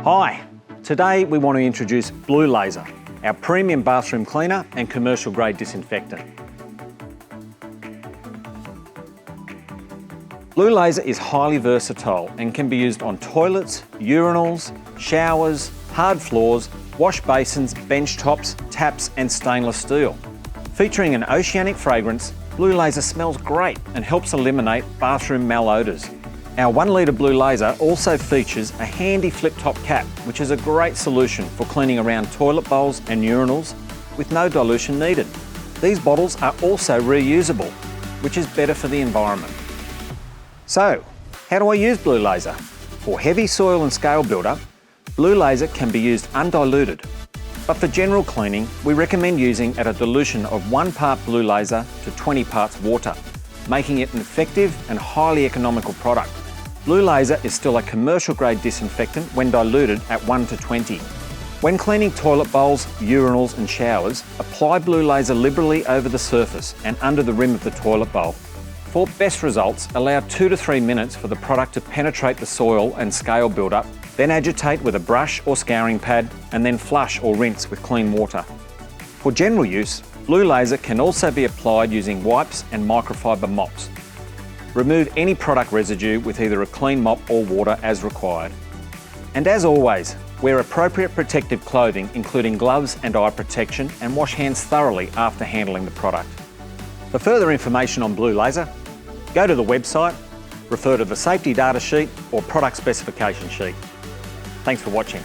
Hi, today we want to introduce Bluelazer, our premium bathroom cleaner and commercial grade disinfectant. Bluelazer is highly versatile and can be used on toilets, urinals, showers, hard floors, wash basins, bench tops, taps and stainless steel. Featuring an oceanic fragrance, Bluelazer smells great and helps eliminate bathroom malodors. Our 1 litre Bluelazer also features a handy flip-top cap, which is a great solution for cleaning around toilet bowls and urinals with no dilution needed. These bottles are also reusable, which is better for the environment. So, how do I use Bluelazer? For heavy soil and scale buildup, Bluelazer can be used undiluted. But for general cleaning, we recommend using at a dilution of 1 part Bluelazer to 20 parts water, making it an effective and highly economical product. Bluelazer is still a commercial grade disinfectant when diluted at 1 to 20. When cleaning toilet bowls, urinals and showers, apply Bluelazer liberally over the surface and under the rim of the toilet bowl. For best results, allow 2 to 3 minutes for the product to penetrate the soil and scale buildup, then agitate with a brush or scouring pad and then flush or rinse with clean water. For general use, Bluelazer can also be applied using wipes and microfiber mops. Remove any product residue with either a clean mop or water as required. And as always, wear appropriate protective clothing including gloves and eye protection and wash hands thoroughly after handling the product. For further information on Bluelazer, go to the website, refer to the safety data sheet or product specification sheet. Thanks for watching.